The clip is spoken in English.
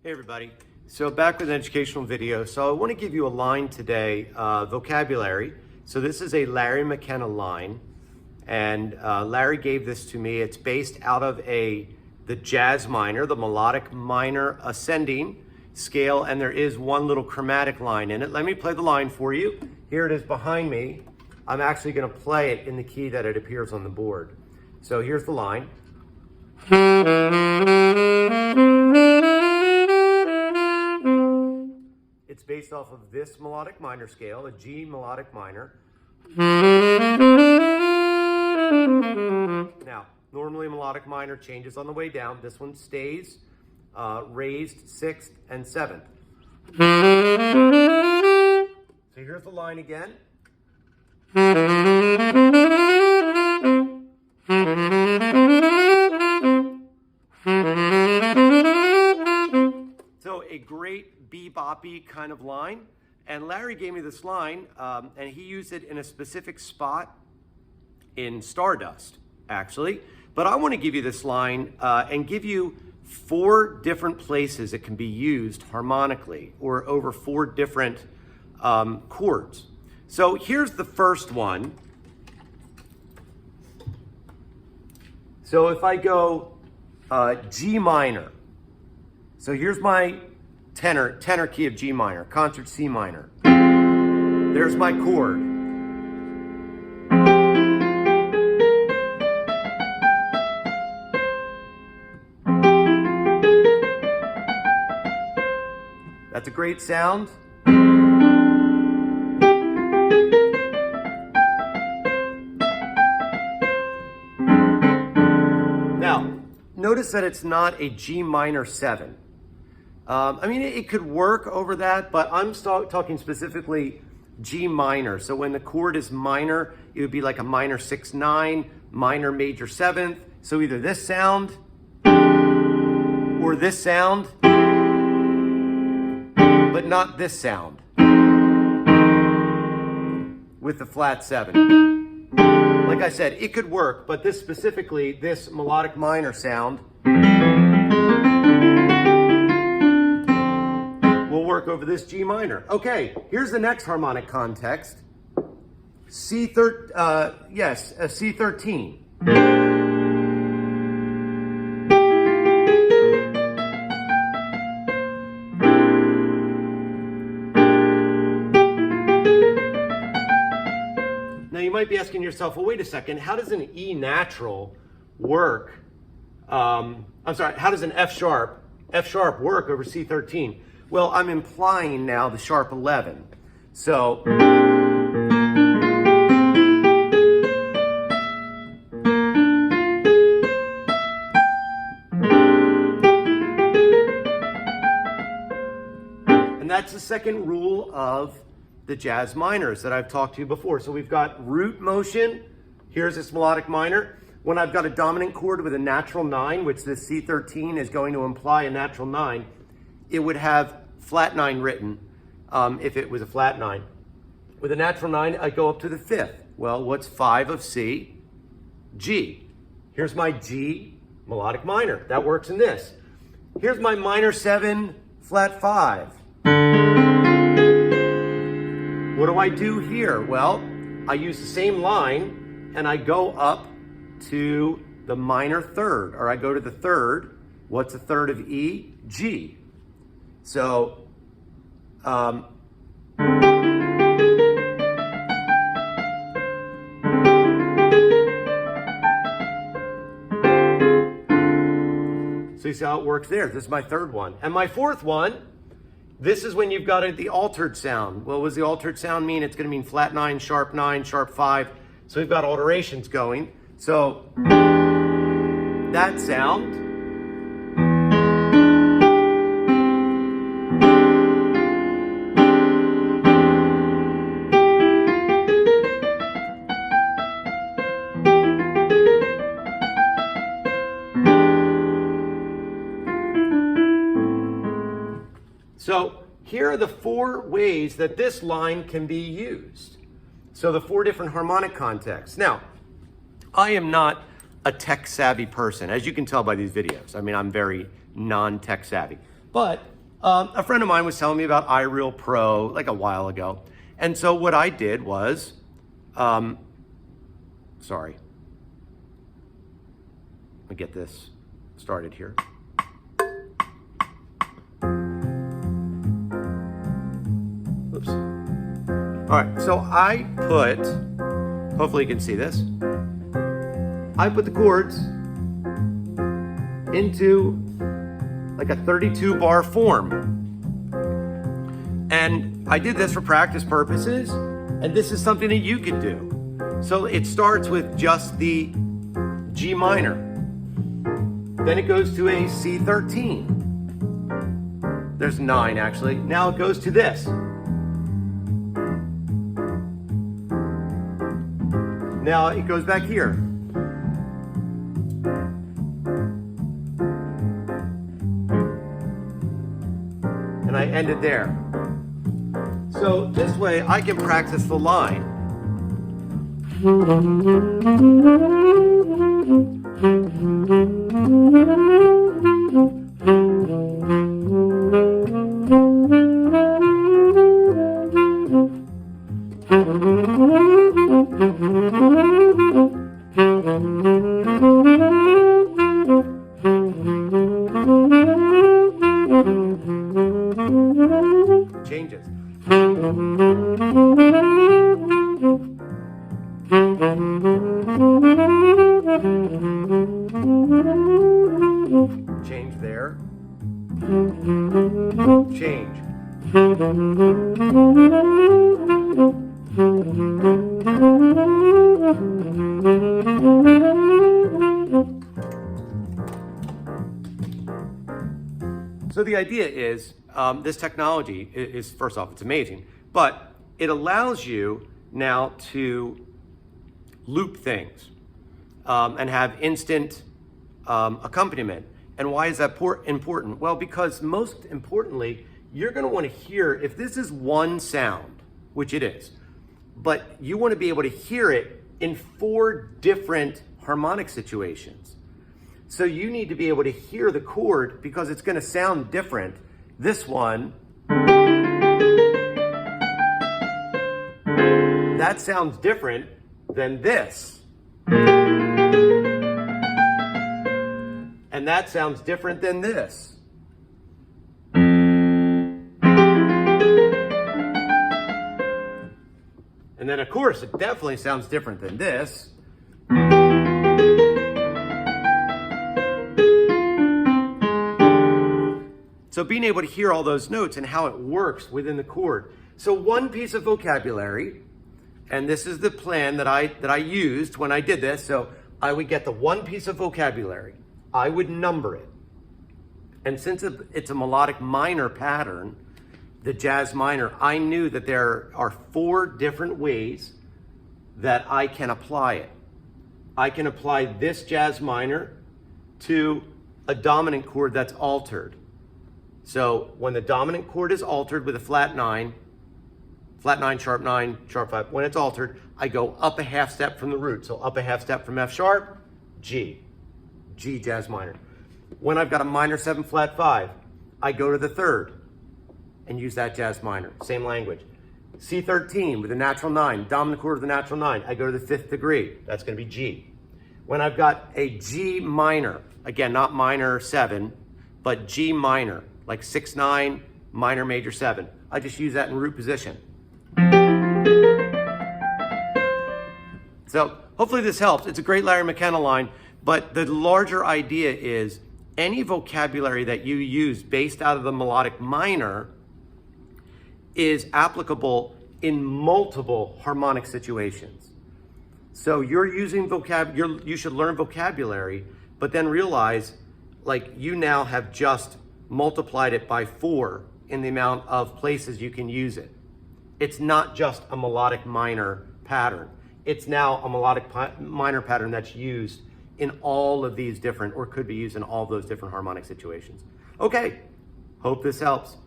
Hey everybody, so back with an educational video. So I want to give you a line today, vocabulary. So this is a Larry McKenna line, and Larry gave this to me. It's based out of the jazz minor, the melodic minor ascending scale, and there is one little chromatic line in it. Let me play the line for you. Here it is behind me. I'm actually going to play it in the key that it appears on the board. So here's the line. It's based off of this melodic minor scale, a G melodic minor. Now, normally a melodic minor changes on the way down. This one stays raised 6th and 7th. So here's the line again. So a great beboppy kind of line. And Larry gave me this line, and he used it in a specific spot in Stardust, actually. But I want to give you this line and give you 4 different places it can be used harmonically, or over 4 different chords. So here's the first one. So if I go G minor, so here's my tenor key of G minor, concert C minor. There's my chord. That's a great sound. Now, notice that it's not a G minor 7. I mean, it could work over that, but I'm talking specifically G minor. So when the chord is minor, it would be like a minor 6/9, minor major 7th. So either this sound or this sound, but not this sound with the flat 7. Like I said, it could work, but this specifically, this melodic minor sound will work over this G minor. Okay, here's the next harmonic context. C13. Now you might be asking yourself, well, wait a second, how does an E natural work? How does an F sharp work over C13? Well, I'm implying now the sharp 11. So, and that's the second rule of the jazz minors that I've talked to you before. So we've got root motion. Here's this melodic minor. When I've got a dominant chord with a natural 9, which this C13 is going to imply a natural 9, it would have flat 9 written if it was a flat 9. With a natural 9, I go up to the 5th. Well, what's 5 of C? G. Here's my G melodic minor. That works in this. Here's my minor 7 flat 5. What do I do here? Well, I use the same line and I go up to the minor 3rd, or I go to the 3rd. What's a 3rd of E? G. So, so you see how it works there. This is my 3rd one. And my 4th one, this is when you've got the altered sound. What does the altered sound mean? It's going to mean flat 9, sharp 5. So we've got alterations going. So that sound. So here are the 4 ways that this line can be used. So the 4 different harmonic contexts. Now, I am not a tech savvy person, as you can tell by these videos. I mean, I'm very non-tech savvy. But a friend of mine was telling me about iReal Pro like a while ago. And so what I did was, sorry, let me get this started here. Oops. All right, so I put, hopefully you can see this. I put the chords into like a 32 bar form. And I did this for practice purposes, and this is something that you could do. So it starts with just the G minor. Then it goes to a C13. There's 9 actually. Now it goes to this. Now it goes back here. And I end it there. So this way I can practice the line. Changes. Change there. Change. So the idea is, this technology is, first off, it's amazing, but it allows you now to loop things and have instant accompaniment. And why is that important? Well, because most importantly, you're going to want to hear, if this is one sound, which it is, but you want to be able to hear it in 4 different harmonic situations. So you need to be able to hear the chord because it's going to sound different. This one, that sounds different than this. And that sounds different than this. And then of course, it definitely sounds different than this. So being able to hear all those notes and how it works within the chord. So one piece of vocabulary, and this is the plan that I used when I did this. So I would get the one piece of vocabulary. I would number it. And since it's a melodic minor pattern, the jazz minor, I knew that there are 4 different ways that I can apply it. I can apply this jazz minor to a dominant chord that's altered. So when the dominant chord is altered with a flat 9, sharp 9, sharp 5, when it's altered, I go up a half step from the root. So up a half step from F sharp, G jazz minor. When I've got a minor 7 flat 5, I go to the 3rd and use that jazz minor, same language. C13 with a natural 9, dominant chord with a natural 9, I go to the 5th degree, that's gonna be G. When I've got a G minor, again, not minor 7, but G minor, like 6-9, minor major 7, I just use that in root position. So hopefully this helps. It's a great Larry McKenna line, but the larger idea is any vocabulary that you use based out of the melodic minor is applicable in multiple harmonic situations. So you're using you should learn vocabulary, but then realize like you now have just multiplied it by 4 in the amount of places you can use it. It's not just a melodic minor pattern. It's now a melodic minor pattern that's used in all of these different, or could be used in all those different harmonic situations. Okay, hope this helps.